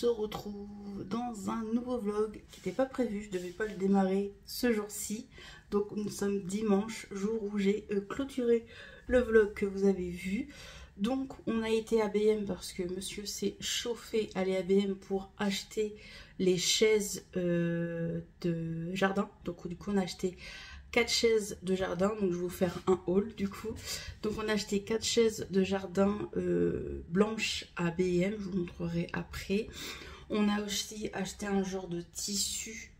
retrouve dans un nouveau vlog qui n'était pas prévu, je devais pas le démarrer ce jour-ci. Donc nous sommes dimanche, jour où j'ai clôturé le vlog que vous avez vu. Donc on a été à BM parce que monsieur s'est chauffé à aller à BM pour acheter les chaises de jardin. Donc du coup on a acheté 4 chaises de jardin, donc je vais vous faire un haul du coup. Donc on a acheté 4 chaises de jardin blanches à BM, je vous montrerai après. On a aussi acheté un genre de tissu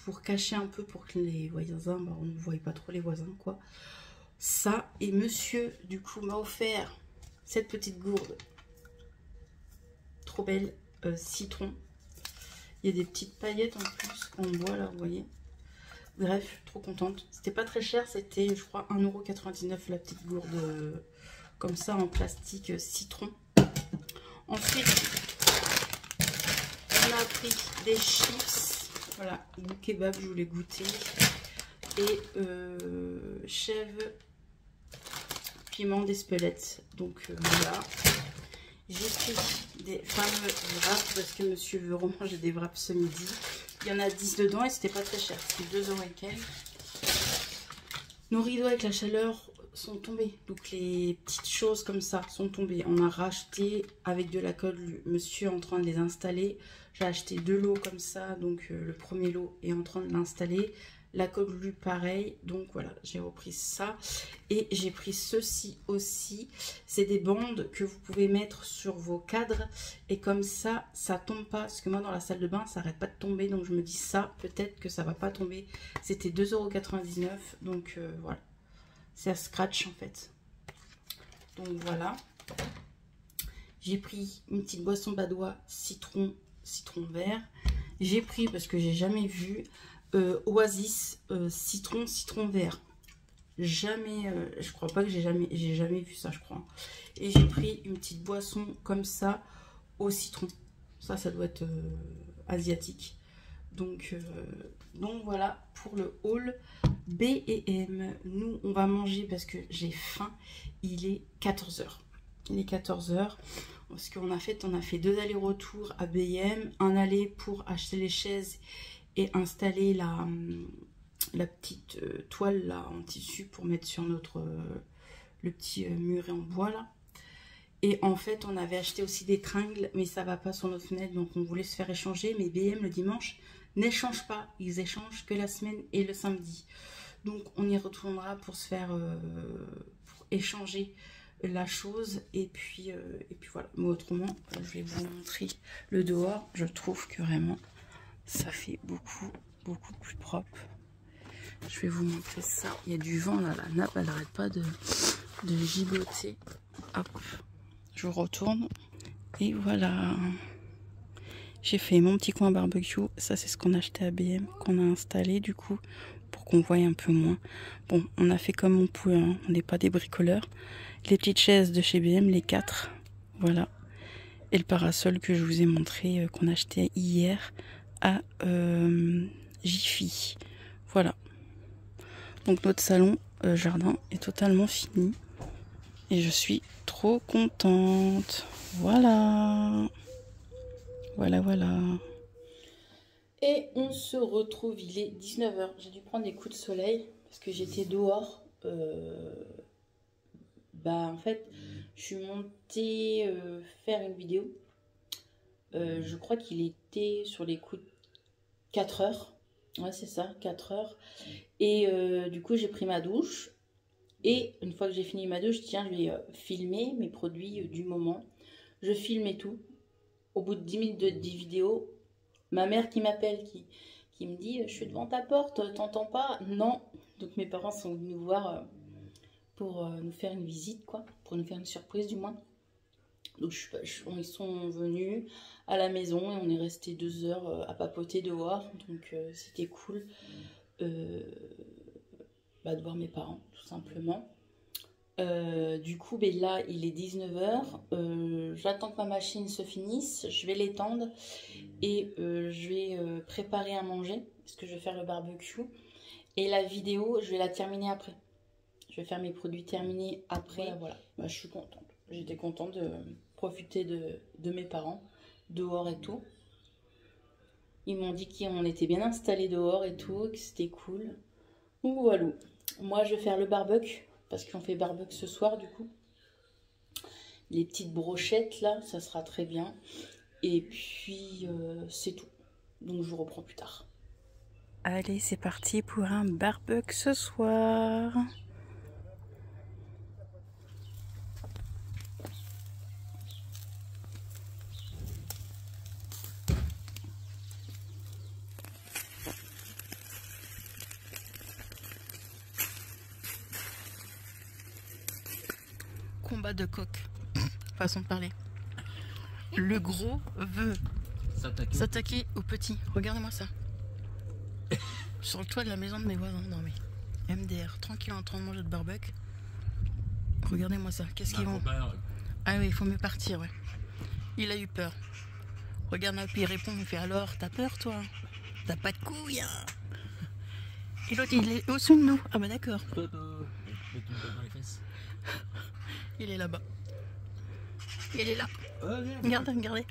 pour cacher un peu pour que les voisins, bah, on ne voyait pas trop les voisins quoi. Ça, et monsieur du coup m'a offert cette petite gourde, trop belle, citron. Il y a des petites paillettes en plus en bois là, vous voyez. Bref, trop contente. C'était pas très cher, c'était je crois 1,99 € la petite gourde comme ça en plastique citron. Ensuite, on a pris des chips. Voilà, goût kebab, je voulais goûter. Et chèvre, piment d'Espelette. Donc voilà. J'ai pris des fameux wraps parce que monsieur veut remanger des wraps ce midi. Il y en a 10 dedans et c'était pas très cher, c'était 2 € et quelques. Nos rideaux avec la chaleur sont tombés, donc les petites choses comme ça sont tombées. On a racheté avec de la colle, monsieur est en train de les installer. J'ai acheté 2 lots comme ça, donc le premier lot est en train de l'installer. La colle lui pareil, donc voilà, j'ai repris ça. Et j'ai pris ceci aussi, c'est des bandes que vous pouvez mettre sur vos cadres. Et comme ça, ça tombe pas, parce que moi dans la salle de bain, ça arrête pas de tomber. Donc je me dis ça, peut-être que ça va pas tomber. C'était 2,99 €, donc voilà. C'est à scratch en fait. Donc voilà. J'ai pris une petite boisson badois citron vert. J'ai pris, parce que j'ai jamais vu, Oasis citron vert. Jamais, je crois pas que j'ai jamais vu ça, je crois. Et j'ai pris une petite boisson comme ça au citron. Ça doit être asiatique. Donc voilà pour le haul B&M. Nous on va manger parce que j'ai faim. Il est 14 h. Il est 14 h parce qu'on a fait 2 allers-retours à B&M. Un aller pour acheter les chaises et installer la petite toile là en tissu pour mettre sur notre le petit muret en bois là. Et en fait on avait acheté aussi des tringles mais ça va pas sur notre fenêtre, donc on voulait se faire échanger, mais BM le dimanche n'échange pas, ils échangent que la semaine et le samedi. Donc on y retournera pour se faire pour échanger la chose, et puis voilà. Mais autrement je vais vous montrer le dehors. Je trouve que vraiment ça fait beaucoup plus propre. Je vais vous montrer ça. Il y a du vent là, la nappe elle n'arrête pas de gigoter. Hop, je retourne et voilà. J'ai fait mon petit coin barbecue. Ça c'est ce qu'on a acheté à BM, qu'on a installé du coup pour qu'on voie un peu moins. Bon, on a fait comme on pouvait, hein. On n'est pas des bricoleurs. Les petites chaises de chez BM, les 4, voilà. Et le parasol que je vous ai montré, qu'on a acheté hier à Jiffy. Voilà. Donc notre salon jardin est totalement fini. Et je suis trop contente. Voilà. Voilà. Et on se retrouve, il est 19 h. J'ai dû prendre des coups de soleil parce que j'étais dehors. En fait, je suis montée faire une vidéo. Je crois qu'il était sur les coups de 4 heures. Ouais, c'est ça, 4 heures. Et du coup, j'ai pris ma douche. Et une fois que j'ai fini ma douche, tiens, je vais filmer mes produits du moment. Je filme et tout. Au bout de 10 minutes de vidéo, ma mère qui m'appelle, qui me dit « Je suis devant ta porte, t'entends pas ?» Non. Donc mes parents sont venus nous voir pour nous faire une visite, quoi. Pour nous faire une surprise du moins. Donc ils sont venus à la maison et on est resté 2 heures à papoter dehors. Donc c'était cool de voir mes parents, tout simplement. Du coup, là, il est 19 h. J'attends que ma machine se finisse. Je vais l'étendre et je vais préparer à manger parce que je vais faire le barbecue. Et la vidéo, je vais la terminer après. Je vais faire mes produits terminés après. Voilà. Je suis contente. J'étais contente de profiter de mes parents dehors et tout. Ils m'ont dit qu'on était bien installés dehors et tout, que c'était cool. Donc voilà. Moi, je vais faire le barbecue, parce qu'on fait barbecue ce soir, du coup. Les petites brochettes, là, ça sera très bien. Et puis, c'est tout. Donc, je vous reprends plus tard. Allez, c'est parti pour un barbecue ce soir. Combat de coq, façon de parler. Le gros veut s'attaquer au petit. Regardez-moi ça. Sur le toit de la maison de mes voisins. Non mais MDR, tranquille en train de manger de barbecue. Regardez-moi ça. Qu'est-ce qu'ils vont... Ah oui, il faut mieux partir, ouais. Il a eu peur. Regarde là, puis il répond, il fait alors, t'as peur toi? T'as pas de couilles hein? Et l'autre il est au-dessus de nous. Ah bah d'accord. Il est là-bas. Il est là. Regardez, regardez.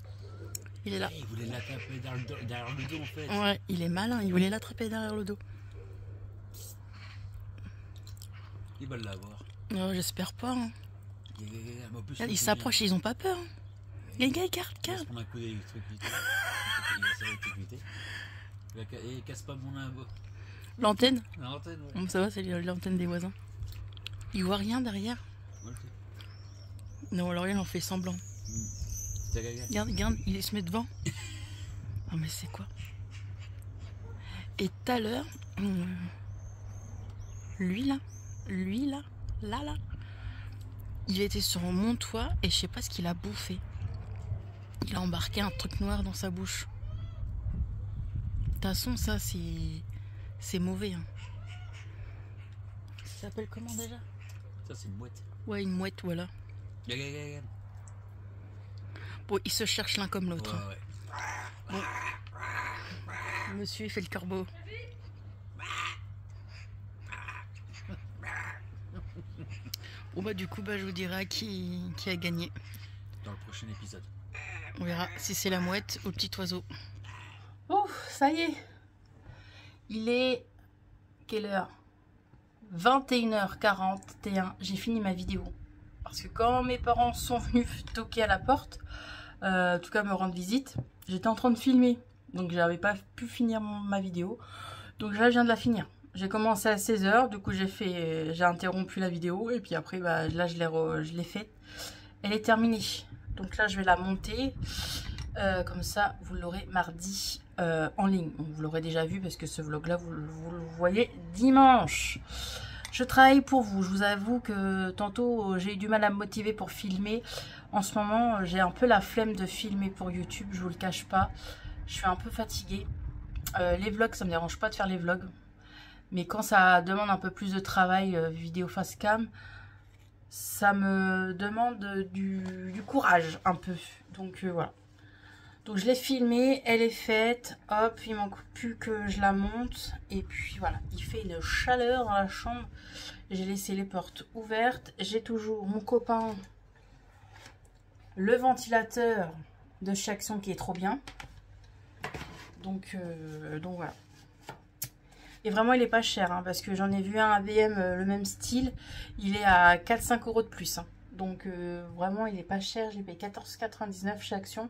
Il est là. Il voulait l'attraper derrière le dos en fait. Ouais, il est malin, il voulait l'attraper derrière le dos. Il va l'avoir. Oh, j'espère pas. Hein. Ils s'approchent, ils ont pas peur. Hein. Les gars, regarde. Il va se prendre un coup d'électricité. Il va s'électrocuter. Il casse pas mon limbo. L'antenne? L'antenne, ouais. Bon, ça va, c'est l'antenne des voisins. Il voit rien derrière. Ouais, non, alors il en fait semblant. Regarde, il se met devant. Oh mais c'est quoi? Et tout à l'heure, lui là, il était sur mon toit et je sais pas ce qu'il a bouffé. Il a embarqué un truc noir dans sa bouche. De toute façon, ça c'est mauvais. Hein. Ça s'appelle comment déjà? Ça c'est une mouette. Ouais, une mouette, voilà. Bon, ils se cherchent l'un comme l'autre. Ouais, ouais. Bon. Monsieur, il fait le corbeau. Bon bah du coup, je vous dirai qui a gagné. Dans le prochain épisode. On verra si c'est la mouette ou le petit oiseau. Oh, ça y est. Il est... Quelle heure? 21h41. J'ai fini ma vidéo. Parce que quand mes parents sont venus toquer à la porte, en tout cas me rendre visite, j'étais en train de filmer. Donc j'avais pas pu finir ma vidéo. Donc là je viens de la finir. J'ai commencé à 16h, du coup j'ai interrompu la vidéo. Et puis après là je l'ai faite. Elle est terminée. Donc là je vais la monter. Comme ça vous l'aurez mardi en ligne. Vous l'aurez déjà vu parce que ce vlog là vous le voyez dimanche. Je travaille pour vous. Je vous avoue que tantôt j'ai eu du mal à me motiver pour filmer. En ce moment j'ai un peu la flemme de filmer pour YouTube, je vous le cache pas. Je suis un peu fatiguée. Les vlogs, ça me dérange pas de faire les vlogs. Mais quand ça demande un peu plus de travail, vidéo face cam, ça me demande du courage un peu. Donc voilà. Donc je l'ai filmée, elle est faite. Hop, il manque plus que je la monte. Et puis voilà, il fait une chaleur dans la chambre. J'ai laissé les portes ouvertes. J'ai toujours mon copain, le ventilateur de chez Action qui est trop bien. Donc voilà. Et vraiment il est pas cher hein, parce que j'en ai vu un ABM le même style. Il est à 4-5 € de plus. Hein. Donc vraiment il est pas cher. J'ai payé 14,99 chez Action.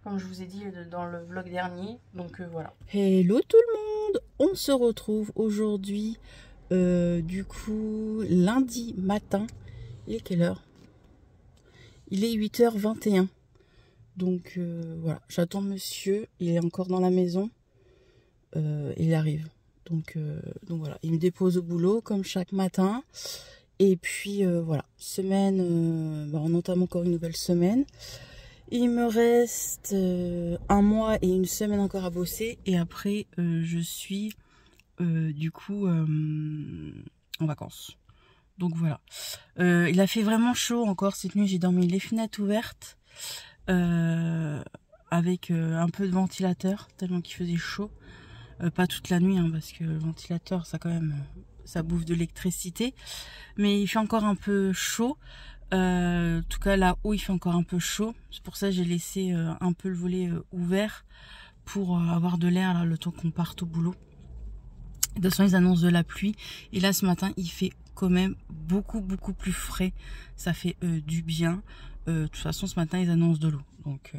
Comme je vous ai dit dans le vlog dernier. Donc voilà. Hello tout le monde. On se retrouve aujourd'hui du coup lundi matin. Il est quelle heure? Il est 8h21. Donc voilà, j'attends monsieur, il est encore dans la maison, il arrive. Donc voilà, il me dépose au boulot comme chaque matin. Et puis voilà, semaine, on entame encore une nouvelle semaine. Il me reste 1 mois et 1 semaine encore à bosser. Et après, je suis du coup en vacances. Donc voilà, il a fait vraiment chaud encore cette nuit, j'ai dormi les fenêtres ouvertes. Avec un peu de ventilateur tellement qu'il faisait chaud, pas toute la nuit hein, parce que le ventilateur ça quand même ça bouffe de l'électricité, mais il fait encore un peu chaud, en tout cas là-haut il fait encore un peu chaud, c'est pour ça que j'ai laissé un peu le volet ouvert pour avoir de l'air là le temps qu'on parte au boulot. De toute façon ils annoncent de la pluie et là ce matin il fait quand même beaucoup plus frais, ça fait du bien. De toute façon ce matin ils annoncent de l'eau, donc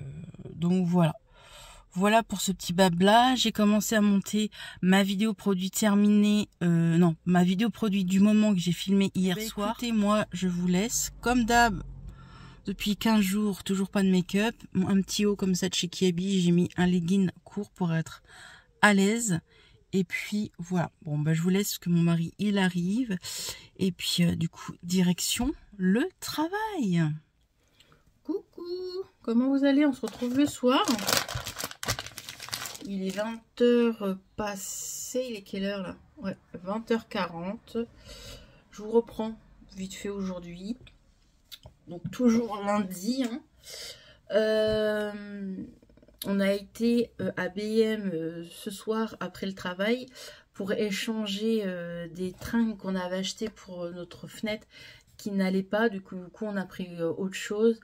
voilà pour ce petit blabla. J'ai commencé à monter ma vidéo produit terminée, non, ma vidéo produit du moment que j'ai filmé hier soir. Écoutez, moi je vous laisse comme d'hab. Depuis 15 jours, toujours pas de make-up. Un petit haut comme ça de chez Kiabi. J'ai mis un legging court pour être à l'aise. Et puis voilà. Bon bah je vous laisse que mon mari il arrive. Et puis du coup direction le travail. Coucou, comment vous allez? On se retrouve le soir. Il est 20h passé. Il est quelle heure là? Ouais, 20h40. Je vous reprends vite fait aujourd'hui. Donc toujours lundi. Hein. On a été à BM ce soir après le travail pour échanger des tringles qu'on avait achetés pour notre fenêtre qui n'allait pas. Du coup on a pris autre chose.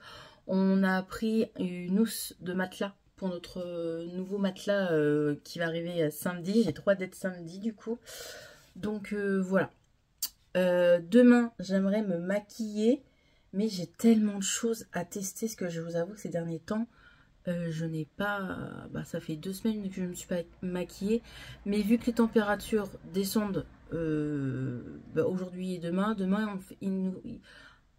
On a pris une housse de matelas pour notre nouveau matelas qui va arriver samedi. J'ai 3 dates samedi du coup. Donc voilà. Demain j'aimerais me maquiller. Mais j'ai tellement de choses à tester, ce que je vous avoue que ces derniers temps, je n'ai pas... Bah, ça fait 2 semaines que je ne me suis pas maquillée. Mais vu que les températures descendent aujourd'hui et demain,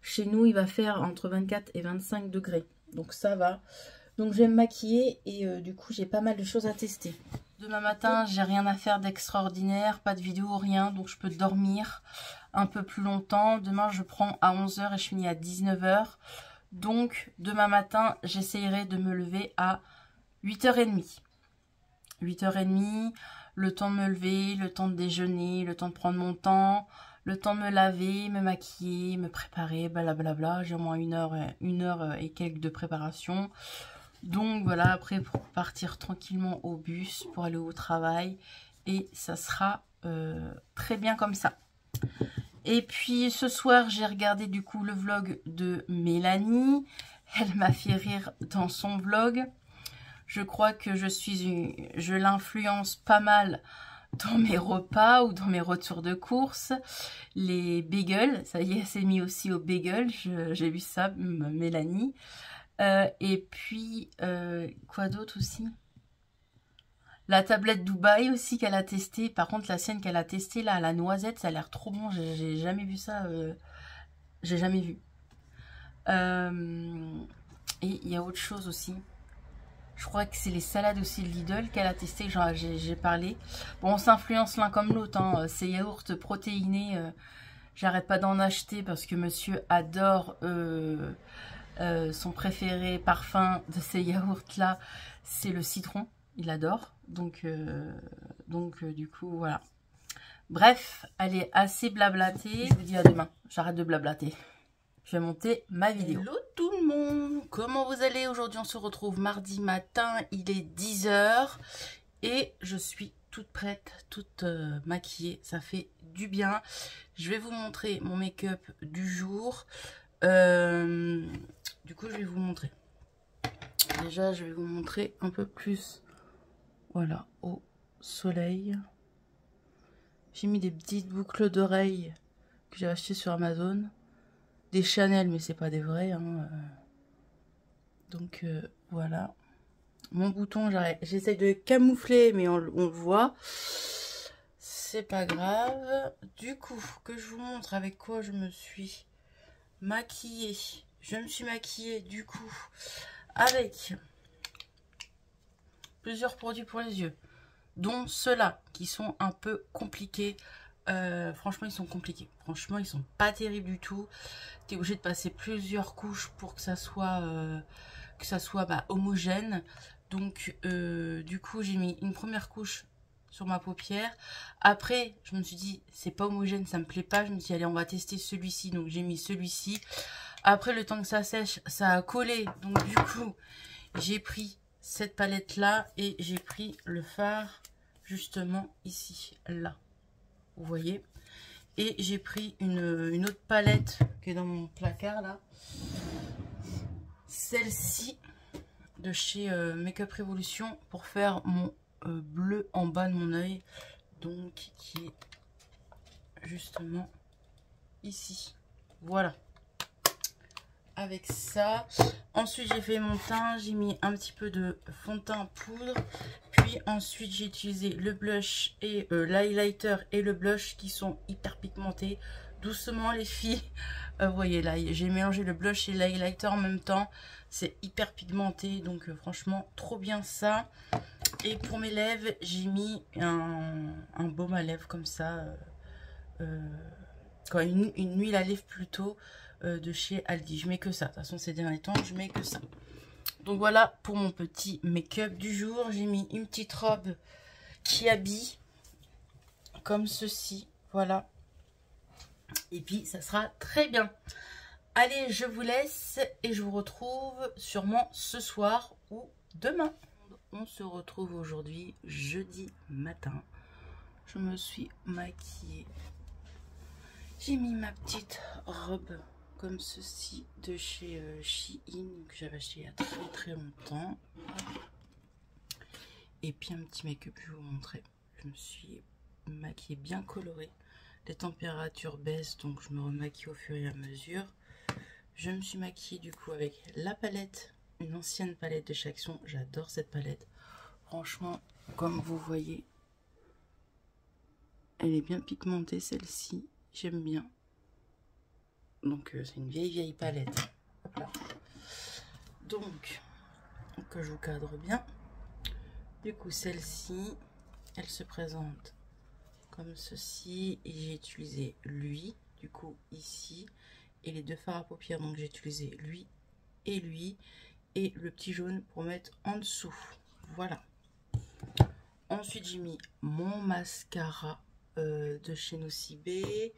chez nous, il va faire entre 24 et 25 degrés. Donc ça va. Donc je vais me maquiller et du coup, j'ai pas mal de choses à tester. Demain matin, j'ai rien à faire d'extraordinaire, pas de vidéo, rien. Donc je peux dormir un peu plus longtemps. Demain, je prends à 11h et je finis à 19h. Donc, demain matin, j'essayerai de me lever à 8h30. 8h30, le temps de me lever, le temps de déjeuner, le temps de prendre mon temps, le temps de me laver, me maquiller, me préparer, blablabla. J'ai au moins une heure et quelques de préparation. Donc, voilà, après, pour partir tranquillement au bus, pour aller au travail. Et ça sera très bien comme ça. Et puis ce soir, j'ai regardé du coup le vlog de Mélanie. Elle m'a fait rire dans son vlog. Je crois que je l'influence pas mal dans mes repas ou dans mes retours de course. Les bagels, ça y est, elle s'est mis aussi au bagel. J'ai vu ça, Mélanie. Et puis, quoi d'autre aussi? La tablette Dubaï aussi qu'elle a testée. Par contre, la sienne qu'elle a testée, là, à la noisette, ça a l'air trop bon. J'ai jamais vu ça. J'ai jamais vu. Et il y a autre chose aussi. Je crois que c'est les salades aussi de Lidl qu'elle a testé. J'ai parlé. Bon, on s'influence l'un comme l'autre. Hein. Ces yaourts protéinés, j'arrête pas d'en acheter parce que monsieur adore son préféré parfum de ces yaourts-là. C'est le citron. Il adore. Donc du coup, voilà. Bref, elle est assez blablatée. Je vous dis à demain. J'arrête de blablater. Je vais monter ma vidéo. Hello tout le monde. Comment vous allez? Aujourd'hui, on se retrouve mardi matin. Il est 10h. Et je suis toute prête, toute maquillée. Ça fait du bien. Je vais vous montrer mon make-up du jour. Du coup, je vais vous montrer. Déjà, je vais vous montrer un peu plus... Voilà, au soleil. J'ai mis des petites boucles d'oreilles que j'ai achetées sur Amazon. Des Chanel, mais c'est pas des vrais. Hein. Donc voilà. Mon bouton, j'essaye de camoufler, mais on le voit. C'est pas grave. Du coup, que je vous montre avec quoi je me suis maquillée. Je me suis maquillée, du coup, avec... plusieurs produits pour les yeux, dont ceux-là qui sont un peu compliqués. Franchement, ils sont compliqués. Franchement, ils sont pas terribles du tout. Tu es obligé de passer plusieurs couches pour que ça soit homogène. Donc, du coup, j'ai mis une première couche sur ma paupière. Après, je me suis dit, c'est pas homogène, ça me plaît pas. Je me suis dit, allez, on va tester celui-ci. Donc, j'ai mis celui-ci. Après, le temps que ça sèche, ça a collé. Donc, du coup, j'ai pris cette palette là et j'ai pris le fard justement ici, là, vous voyez. Et j'ai pris une autre palette qui est dans mon placard là, celle-ci, de chez Make-up Revolution pour faire mon bleu en bas de mon œil. Donc, qui est justement ici. Voilà. Avec ça. Ensuite, j'ai fait mon teint. J'ai mis un petit peu de fond de teint en poudre. Puis ensuite, j'ai utilisé le blush et l'highlighter et le blush qui sont hyper pigmentés. Doucement, les filles. Vous voyez là, j'ai mélangé le blush et l'highlighter en même temps. C'est hyper pigmenté. Donc, franchement, trop bien ça. Et pour mes lèvres, j'ai mis un baume à lèvres comme ça. Une huile à lèvres plutôt. De chez Aldi. Je mets que ça. De toute façon, ces derniers temps, je mets que ça. Donc voilà pour mon petit make-up du jour. J'ai mis une petite robe qui habille comme ceci. Voilà. Et puis, ça sera très bien. Allez, je vous laisse et je vous retrouve sûrement ce soir ou demain. On se retrouve aujourd'hui, jeudi matin. Je me suis maquillée. J'ai mis ma petite robe comme ceci de chez Shein que j'avais acheté il y a très longtemps. Et puis un petit make-up, je vais vous montrer. Je me suis maquillée bien colorée. Les températures baissent, donc je me remaquille au fur et à mesure. Je me suis maquillée du coup avec la palette, une ancienne palette de chez Action. J'adore cette palette. Franchement, comme vous voyez, elle est bien pigmentée celle-ci. J'aime bien. Donc c'est une vieille palette. Hop là. Donc, que je vous cadre bien. Du coup, celle-ci, elle se présente comme ceci. Et j'ai utilisé lui, du coup, ici. Et les deux fards à paupières. Donc j'ai utilisé lui. Et le petit jaune pour mettre en dessous. Voilà. Ensuite, j'ai mis mon mascara de chez Nocibé.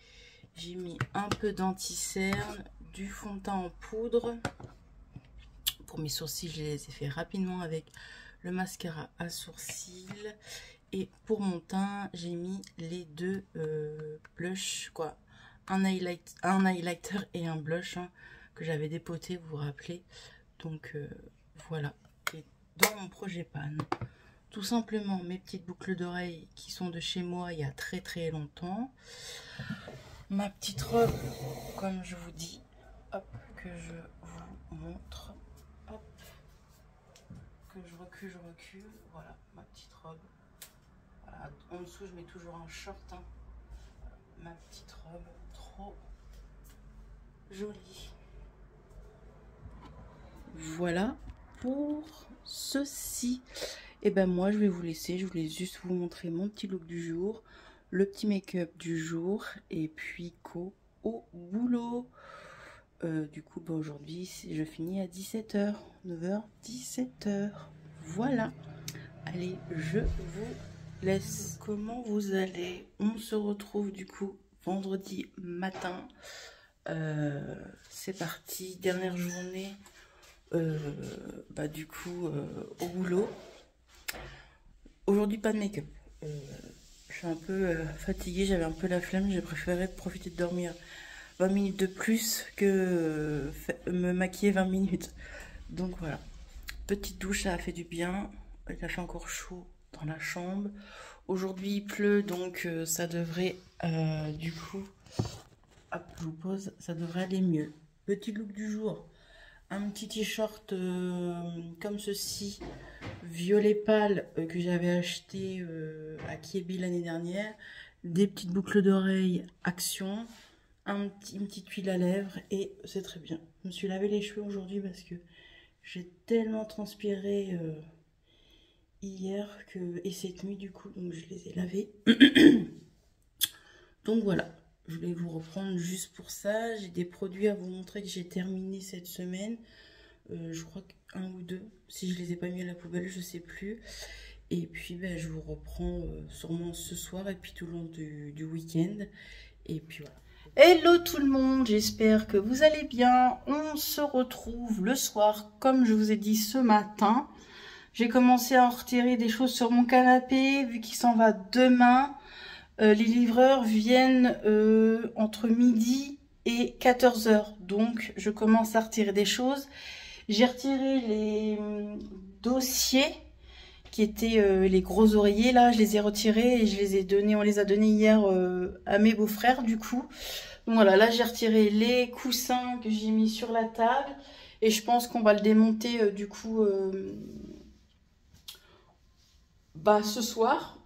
J'ai mis un peu d'anti-cerne, du fond de teint en poudre. Pour mes sourcils, je les ai fait rapidement avec le mascara à sourcils. Et pour mon teint, j'ai mis les deux blushs, quoi. Un highlighter et un blush hein, que j'avais dépoté, vous vous rappelez. Donc voilà. Et dans mon projet pan, tout simplement mes petites boucles d'oreilles qui sont de chez moi il y a très longtemps. Ma petite robe, comme je vous dis, hop, que je vous montre, hop, que je recule, voilà, ma petite robe. Voilà, en dessous, je mets toujours un short, hein. Ma petite robe, trop jolie. Voilà pour ceci. Et ben moi, je vais vous laisser, je voulais juste vous montrer mon petit look du jour. Le petit make-up du jour et puis au boulot. Du coup, bah aujourd'hui, je finis à 17h. 9h, 17h. Voilà. Allez, je vous laisse. Comment vous allez? On se retrouve du coup vendredi matin. C'est parti. Dernière journée. Du coup, au boulot. Aujourd'hui, pas de make-up. Je suis un peu fatiguée, j'avais un peu la flemme, j'ai préféré profiter de dormir 20 minutes de plus que me maquiller 20 minutes. Donc voilà, petite douche, ça a fait du bien, il a fait encore chaud dans la chambre. Aujourd'hui il pleut, donc ça devrait du coup, hop, je vous pose, ça devrait aller mieux. Petit look du jour, un petit t-shirt comme ceci, violet pâle que j'avais acheté à Kiebi l'année dernière, des petites boucles d'oreilles Action, une petite huile à lèvres et c'est très bien. Je me suis lavé les cheveux aujourd'hui parce que j'ai tellement transpiré hier et cette nuit du coup, donc je les ai lavés. Donc voilà, je voulais vous reprendre juste pour ça. J'ai des produits à vous montrer que j'ai terminé cette semaine. Je crois qu'un ou deux, si je les ai pas mis à la poubelle, je sais plus. Et puis je vous reprends sûrement ce soir et puis tout le long du week-end. Et puis voilà. Hello tout le monde, j'espère que vous allez bien. On se retrouve le soir, comme je vous ai dit ce matin. J'ai commencé à retirer des choses sur mon canapé, vu qu'il s'en va demain. Les livreurs viennent entre midi et 14h. Donc je commence à retirer des choses. J'ai retiré les dossiers qui étaient les gros oreillers là, je les ai retirés et je les ai donnés, on les a donnés hier à mes beaux-frères du coup. Donc voilà, là j'ai retiré les coussins que j'ai mis sur la table et je pense qu'on va le démonter du coup ce soir,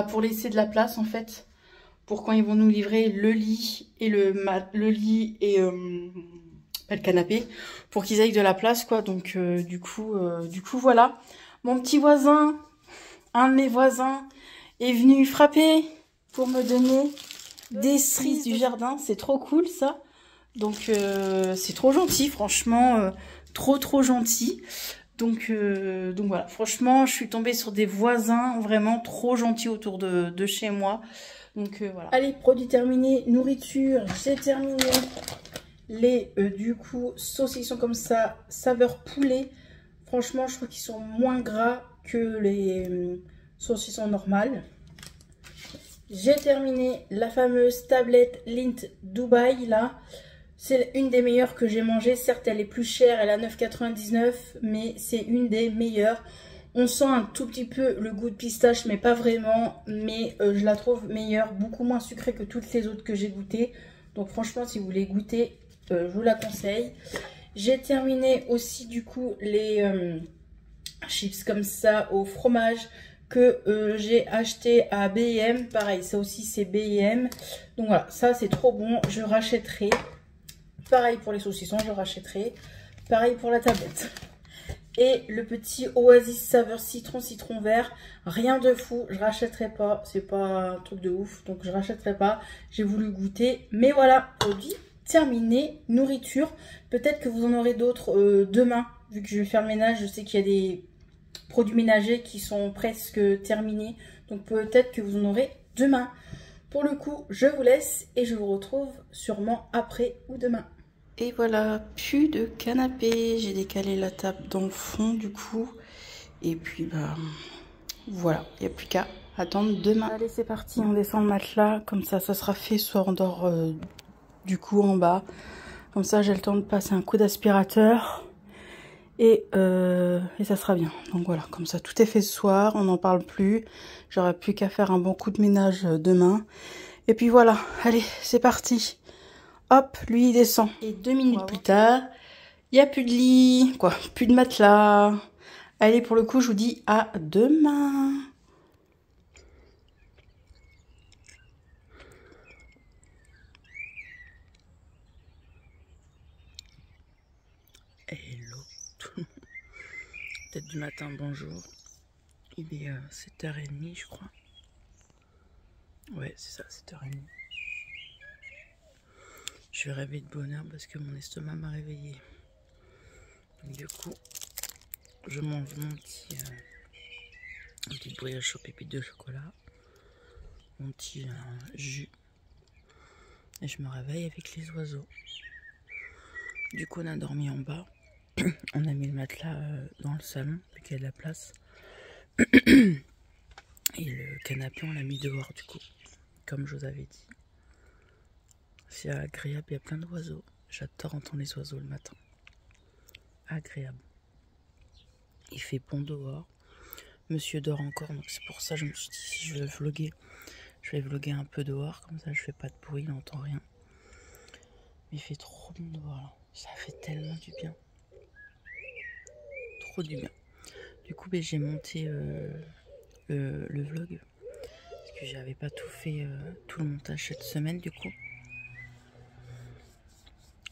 pour laisser de la place en fait, pour quand ils vont nous livrer le lit et le lit et le canapé, pour qu'ils aient de la place quoi. Donc du coup voilà. Mon petit voisin, un de mes voisins, est venu frapper pour me donner des cerises du jardin. C'est trop cool ça. Donc c'est trop gentil, franchement, trop gentil. Donc voilà, franchement, je suis tombée sur des voisins vraiment trop gentils autour de chez moi. Donc voilà. Allez, produit terminé, nourriture, j'ai terminé les du coup saucissons comme ça, saveur poulet. Franchement, je trouve qu'ils sont moins gras que les saucissons normales. J'ai terminé la fameuse tablette Lindt Dubaï là. C'est une des meilleures que j'ai mangées. Certes, elle est plus chère, elle est à 9,99 €, mais c'est une des meilleures. On sent un tout petit peu le goût de pistache, mais pas vraiment. Mais je la trouve meilleure, beaucoup moins sucrée que toutes les autres que j'ai goûtées. Donc franchement, si vous voulez goûter, je vous la conseille. J'ai terminé aussi du coup les chips comme ça au fromage que j'ai acheté à B&M. Pareil, ça aussi c'est B&M. Donc voilà, ça c'est trop bon, je rachèterai. Pareil pour les saucissons, je rachèterai. Pareil pour la tablette. Et le petit Oasis saveur citron vert, rien de fou, je rachèterai pas, c'est pas un truc de ouf, donc je rachèterai pas. J'ai voulu goûter, mais voilà, produit terminé. Nourriture, peut-être que vous en aurez d'autres demain, vu que je vais faire le ménage. Je sais qu'il y a des produits ménagers qui sont presque terminés, donc peut-être que vous en aurez demain. Pour le coup, je vous laisse et je vous retrouve sûrement après ou demain. Et voilà, plus de canapé. J'ai décalé la table dans le fond du coup. Et puis voilà, il n'y a plus qu'à attendre demain. Allez, c'est parti, on descend le matelas. Comme ça sera fait, soit on dort du coup en bas. Comme ça, j'ai le temps de passer un coup d'aspirateur. Et ça sera bien. Donc voilà, comme ça, tout est fait ce soir. On n'en parle plus. J'aurai plus qu'à faire un bon coup de ménage demain. Et puis voilà, allez, c'est parti. Hop, lui il descend. Et 2 minutes plus tard, il n'y a plus de lit, quoi, plus de matelas. Allez, pour le coup, je vous dis à demain. Hello. Peut-être du matin, bonjour. Il est 7h30, je crois. Ouais, c'est ça, 7h30. Je vais rêver de bonheur parce que mon estomac m'a réveillée. Du coup, je mange mon petit brioche au pépites de chocolat, mon petit jus, et je me réveille avec les oiseaux. Du coup, on a dormi en bas. On a mis le matelas dans le salon, vu qu'il y a de la place. Et le canapé, on l'a mis dehors, du coup, comme je vous avais dit. C'est agréable, il y a plein d'oiseaux. J'adore entendre les oiseaux le matin. Agréable. Il fait bon dehors. Monsieur dort encore, donc c'est pour ça que je me suis dit, si je vais vlogger un peu dehors, comme ça je fais pas de bruit, il n'entend rien. Mais il fait trop bon dehors là. Ça fait tellement du bien. Trop du bien. Du coup, j'ai monté le vlog. Parce que j'avais pas tout fait, tout le montage cette semaine du coup.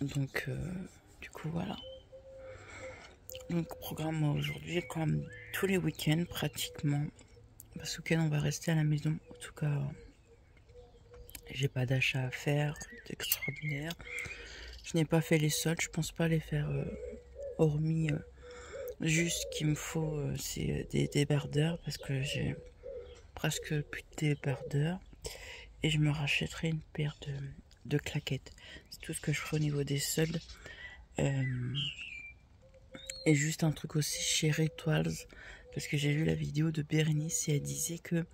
Donc, du coup, voilà. Donc, programme aujourd'hui, comme tous les week-ends pratiquement. Ce week-end, on va rester à la maison. En tout cas, j'ai pas d'achat à faire d'extraordinaire. Je n'ai pas fait les soldes, je pense pas les faire, hormis juste qu'il me faut c'est des débardeurs parce que j'ai presque plus de débardeurs. Et je me rachèterai une paire de claquettes. C'est tout ce que je ferai au niveau des soldes. Et juste un truc aussi chez Rituals, parce que j'ai vu la vidéo de Bérénice et elle disait que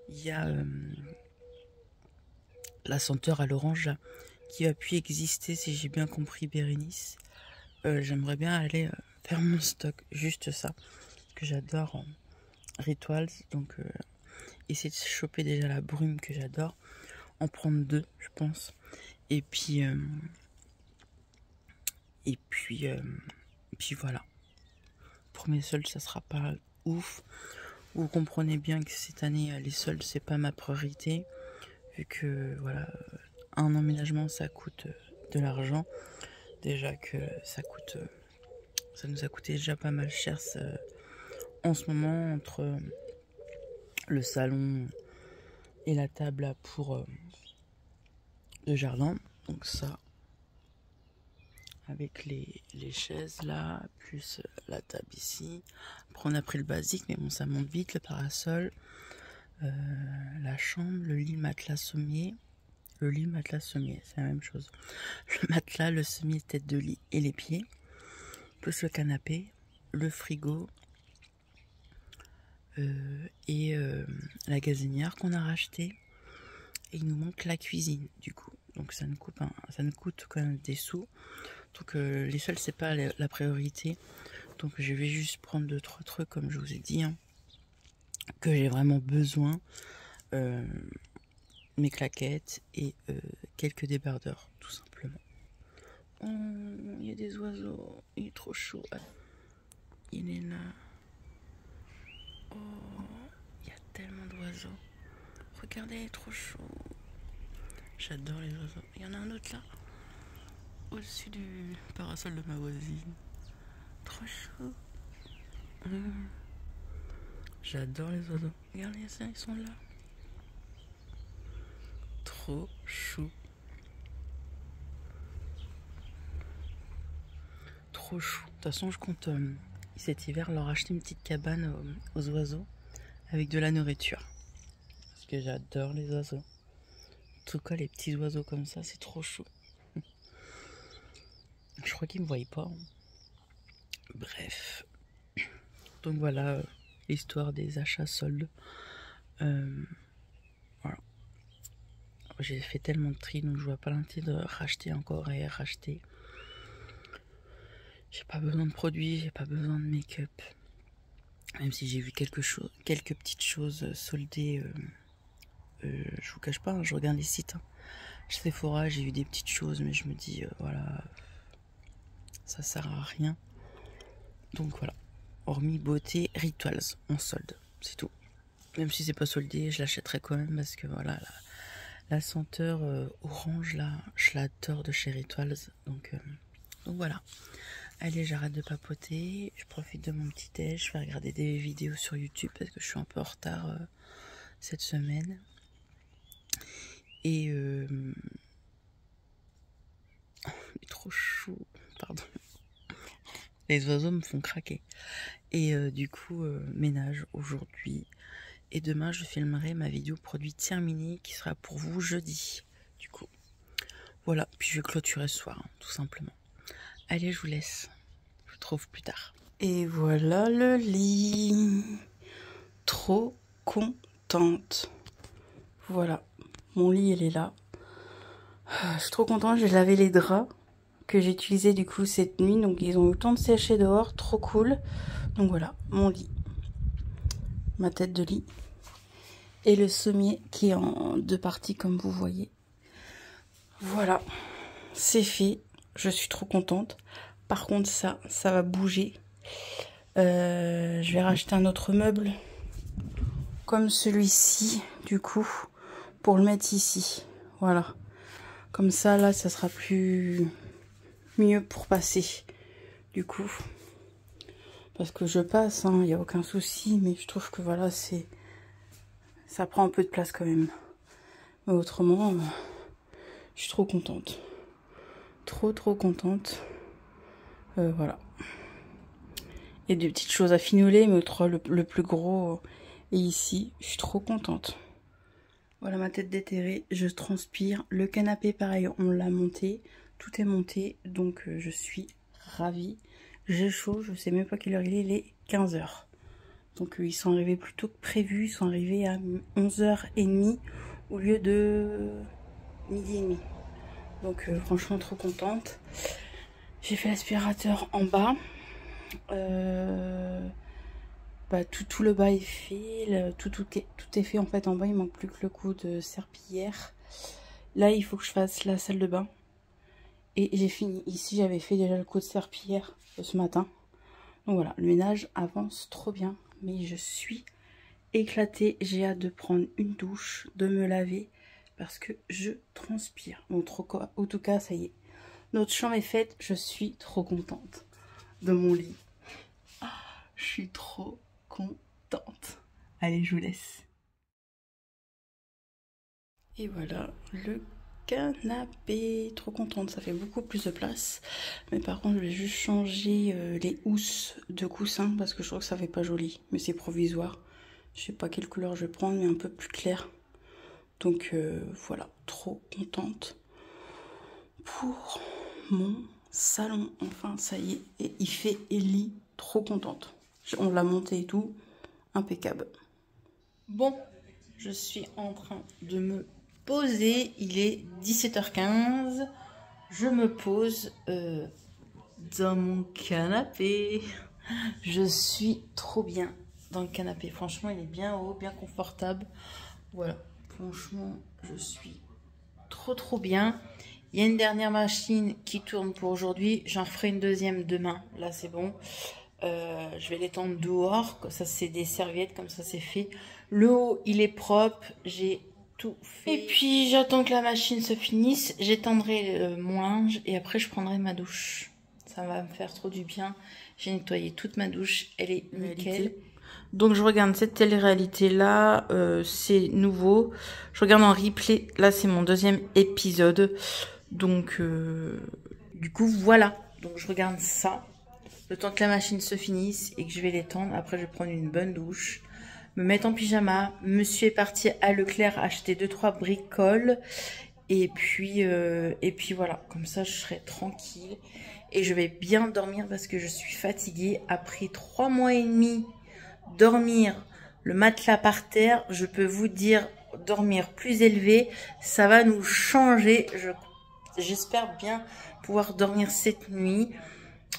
il y a la senteur à l'orange qui va plus exister, si j'ai bien compris Bérénice. j'aimerais bien aller faire mon stock, juste ça, parce que j'adore Rituals, donc essayer de choper déjà la brume que j'adore, en prendre 2 je pense, et puis voilà. Pour mes soldes ça sera pas ouf, vous comprenez bien que cette année les soldes c'est pas ma priorité, vu que voilà, un emménagement ça coûte de l'argent, déjà que ça nous a coûté déjà pas mal cher en ce moment, entre le salon et la table là pour le jardin, donc ça avec les chaises là, plus la table ici. Après on a pris le basique, mais bon ça monte vite, le parasol, la chambre, le lit, matelas, sommier. Le lit, matelas, sommier, c'est la même chose. Le matelas, le sommier, tête de lit et les pieds, plus le canapé, le frigo et la gazinière qu'on a racheté. Et il nous manque la cuisine du coup, donc ça nous coûte quand même des sous. Donc les sols c'est pas la priorité, donc je vais juste prendre 2-3 trucs comme je vous ai dit, hein, que j'ai vraiment besoin, mes claquettes et quelques débardeurs tout simplement. Oh, il y a des oiseaux, il est trop chaud, il est là. Oh, il y a tellement d'oiseaux, regardez, il est trop chaud. J'adore les oiseaux. Il y en a un autre là, au-dessus du parasol de ma voisine. Trop chaud. J'adore les oiseaux. Regardez ça, ils sont là. Trop chou. Trop chou. De toute façon, je compte cet hiver leur acheter une petite cabane aux oiseaux avec de la nourriture. Parce que j'adore les oiseaux. En tout cas, les petits oiseaux comme ça, c'est trop chou. Je crois qu'ils me voient pas. Bref. Donc voilà l'histoire des achats soldes. Voilà. J'ai fait tellement de tri, donc je vois pas l'intérêt de racheter encore et racheter. J'ai pas besoin de produits, j'ai pas besoin de make-up. Même si j'ai vu quelques petites choses soldées. Je vous cache pas, hein, je regarde les sites. Hein. Chez Sephora, j'ai vu des petites choses, mais je me dis, voilà, ça sert à rien. Donc voilà, hormis beauté, Rituals en solde, c'est tout. Même si c'est pas soldé, je l'achèterai quand même parce que voilà, la senteur orange là, je l'adore de chez Rituals. Donc voilà. Allez, j'arrête de papoter, je profite de mon petit déj, je vais regarder des vidéos sur YouTube parce que je suis un peu en retard cette semaine. Et il est trop chou, pardon. Les oiseaux me font craquer. Et du coup, ménage aujourd'hui. Et demain, je filmerai ma vidéo produit terminée qui sera pour vous jeudi. Du coup, voilà. Puis je vais clôturer ce soir, hein, tout simplement. Allez, je vous laisse. Je vous retrouve plus tard. Et voilà le lit. Trop contente. Voilà. Mon lit, il est là. Je suis trop contente, j'ai lavé les draps que j'ai utilisés du coup cette nuit. Donc ils ont eu le temps de sécher dehors, trop cool. Donc voilà, mon lit. Ma tête de lit. Et le sommier qui est en 2 parties comme vous voyez. Voilà, c'est fait. Je suis trop contente. Par contre ça va bouger. Je vais racheter un autre meuble. Comme celui-ci du coup. Pour le mettre ici. Voilà. Comme ça, là, ça sera mieux pour passer. Du coup. Parce que je passe, hein, il n'y a aucun souci. Mais je trouve que voilà, ça prend un peu de place quand même. Mais autrement, je suis trop contente. Trop contente. Voilà. Il y a des petites choses à finoler, mais le plus gros est ici. Je suis trop contente. Voilà ma tête déterrée, je transpire. Le canapé, pareil, on l'a monté. Tout est monté, donc je suis ravie. J'ai chaud, je sais même pas quelle heure il est 15h. Donc ils sont arrivés plus tôt que prévu. Ils sont arrivés à 11h30 au lieu de 12h30. Donc franchement trop contente. J'ai fait l'aspirateur en bas. Tout le bas est fait. Tout est fait en fait en bas. Il manque plus que le coup de serpillière. Là, il faut que je fasse la salle de bain. Et j'ai fini. Ici, j'avais fait déjà le coup de serpillière ce matin. Donc voilà, le ménage avance trop bien. Mais je suis éclatée. J'ai hâte de prendre une douche, de me laver. Parce que je transpire. Bon, en tout cas, ça y est. Notre chambre est faite. Je suis trop contente de mon lit. Je suis trop contente. Allez, je vous laisse. Et voilà, le canapé. Trop contente, ça fait beaucoup plus de place. Mais par contre, je vais juste changer les housses de coussin parce que je trouve que ça fait pas joli. Mais c'est provisoire. Je sais pas quelle couleur je vais prendre, mais un peu plus clair. Donc voilà, trop contente pour mon salon. Enfin, ça y est, et il fait Ellie, trop contente. On l'a monté et tout, impeccable. Bon, je suis en train de me poser. Il est 17h15. Je me pose dans mon canapé. Je suis trop bien dans le canapé. Franchement, il est bien haut, bien confortable. Voilà, franchement, je suis trop bien. Il y a une dernière machine qui tourne pour aujourd'hui. J'en ferai une deuxième demain. Là, c'est bon. Je vais l'étendre dehors. Ça, c'est des serviettes. Comme ça, c'est fait. Le haut, il est propre. J'ai tout fait. Et puis, j'attends que la machine se finisse. J'étendrai mon linge. Et après, je prendrai ma douche. Ça va me faire trop du bien. J'ai nettoyé toute ma douche. Elle est nickel. Donc, je regarde cette télé-réalité-là. C'est nouveau. Je regarde en replay. Là, c'est mon deuxième épisode. Donc, du coup, voilà. Donc, je regarde ça. Le temps que la machine se finisse et que je vais l'étendre. Après, je vais prendre une bonne douche. Me mettre en pyjama. Monsieur est parti à Leclerc acheter 2-3 bricoles. Et puis voilà. Comme ça, je serai tranquille. Et je vais bien dormir parce que je suis fatiguée. Après 3 mois et demi, dormir le matelas par terre, je peux vous dire, dormir plus élevé, ça va nous changer. J'espère bien pouvoir dormir cette nuit.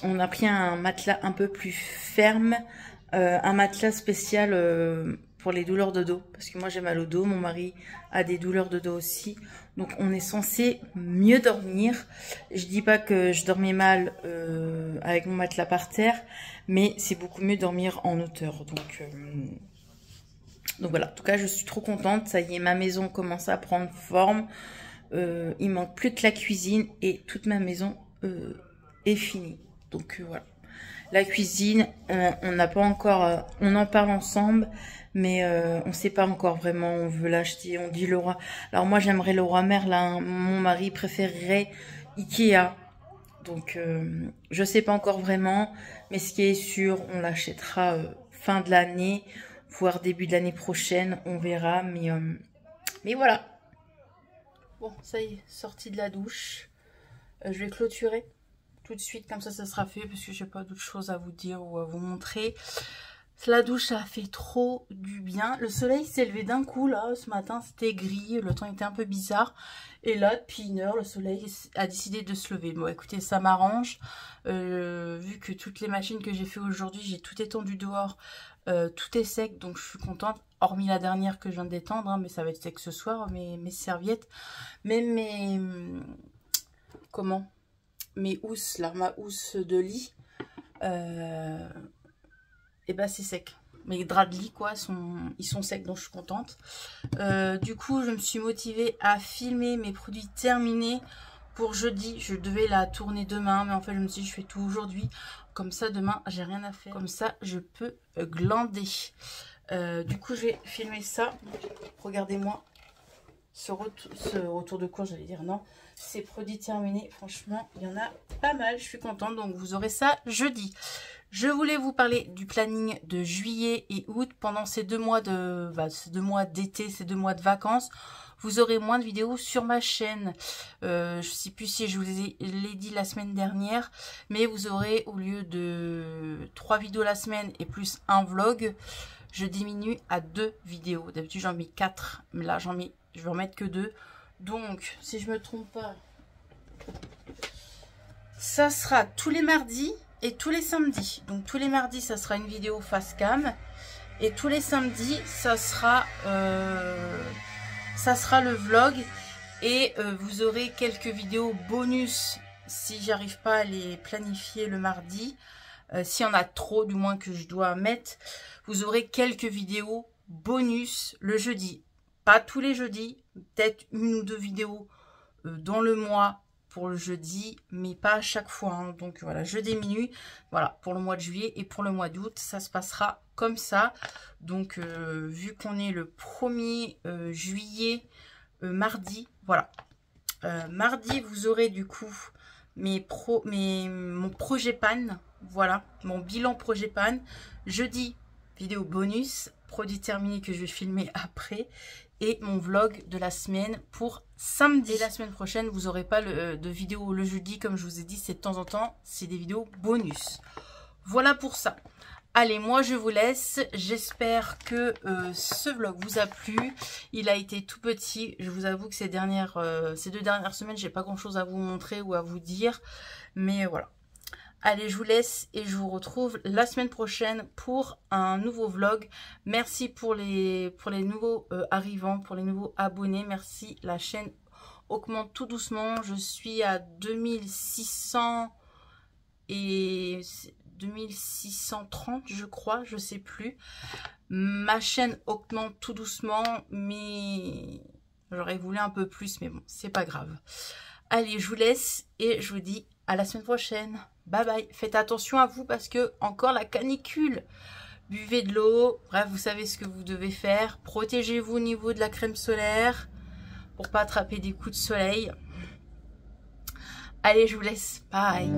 On a pris un matelas un peu plus ferme, un matelas spécial pour les douleurs de dos. Parce que moi j'ai mal au dos, mon mari a des douleurs de dos aussi. Donc on est censé mieux dormir. Je dis pas que je dormais mal avec mon matelas par terre, mais c'est beaucoup mieux dormir en hauteur. Donc voilà, en tout cas je suis trop contente. Ça y est, ma maison commence à prendre forme. Il manque plus que la cuisine et toute ma maison est finie. Donc voilà. La cuisine, on n'a pas encore, on en parle ensemble, mais on sait pas encore vraiment. On veut l'acheter, on dit Leroy. Alors moi j'aimerais Leroy Merlin. Mon mari préférerait Ikea. Donc je sais pas encore vraiment, mais ce qui est sûr, on l'achètera fin de l'année, voire début de l'année prochaine. On verra, mais voilà. Bon, ça y est, sortie de la douche. Je vais clôturer tout de suite, comme ça sera fait, parce que j'ai pas d'autre chose à vous dire ou à vous montrer. La douche, ça a fait trop du bien. Le soleil s'est levé d'un coup, là, ce matin, c'était gris, le temps était un peu bizarre. Et là, depuis 1 heure, le soleil a décidé de se lever. Bon, écoutez, ça m'arrange. Vu que toutes les machines que j'ai fait aujourd'hui, j'ai tout étendu dehors. Tout est sec, donc je suis contente. Hormis la dernière que je viens d'étendre, hein, mais ça va être sec ce soir, mes serviettes. Mais comment, mes housses, là, ma housse de lit, et bah c'est sec. Mes draps de lit, quoi, ils sont secs, donc je suis contente. Du coup, je me suis motivée à filmer mes produits terminés pour jeudi. Je devais la tourner demain, mais en fait, je me suis dit, je fais tout aujourd'hui. Comme ça, demain, j'ai rien à faire. Comme ça, je peux glander. Du coup, je vais filmer ça. Regardez-moi. Ce retour de cours, j'allais dire non. Ces produits terminés, franchement, il y en a pas mal. Je suis contente, donc vous aurez ça jeudi. Je voulais vous parler du planning de juillet et août. Pendant ces 2 mois d'été, ces 2 mois de vacances, vous aurez moins de vidéos sur ma chaîne. Je ne sais plus si je vous l'ai dit la semaine dernière, mais vous aurez, au lieu de 3 vidéos la semaine et plus un vlog, je diminue à 2 vidéos. D'habitude, j'en mets 4, mais là, je vais en mettre que 2. Donc, si je me trompe pas, Ça sera tous les mardis et tous les samedis. Donc tous les mardis, ça sera une vidéo face cam. Et tous les samedis, ça sera le vlog. Et vous aurez quelques vidéos bonus si j'arrive pas à les planifier le mardi. S'il y en a trop, du moins que je dois mettre, vous aurez quelques vidéos bonus le jeudi. Pas tous les jeudis, peut-être une ou deux vidéos dans le mois pour le jeudi, mais pas à chaque fois. Hein. Donc voilà, jeudi minuit, voilà, pour le mois de juillet et pour le mois d'août, ça se passera comme ça. Donc vu qu'on est le 1er juillet, mardi, voilà. Mardi, vous aurez du coup mon projet PAN, voilà, mon bilan projet PAN. Jeudi, vidéo bonus, produit terminé que je vais filmer après. Et mon vlog de la semaine pour samedi. Et la semaine prochaine, vous n'aurez pas de vidéo le jeudi, comme je vous ai dit, c'est de temps en temps, c'est des vidéos bonus. Voilà pour ça. Allez, moi je vous laisse. J'espère que ce vlog vous a plu. Il a été tout petit. Je vous avoue que ces 2 dernières semaines, j'ai pas grand chose à vous montrer ou à vous dire. Mais voilà. Allez, je vous laisse et je vous retrouve la semaine prochaine pour un nouveau vlog. Merci pour les nouveaux arrivants, pour les nouveaux abonnés. Merci, la chaîne augmente tout doucement. Je suis à 2600 et 2630, je crois, je sais plus. Ma chaîne augmente tout doucement, mais j'aurais voulu un peu plus, mais bon, c'est pas grave. Allez, je vous laisse et je vous dis à la semaine prochaine. Bye bye. Faites attention à vous parce que encore la canicule. Buvez de l'eau. Bref, vous savez ce que vous devez faire. Protégez-vous au niveau de la crème solaire pour pas attraper des coups de soleil. Allez, je vous laisse. Bye.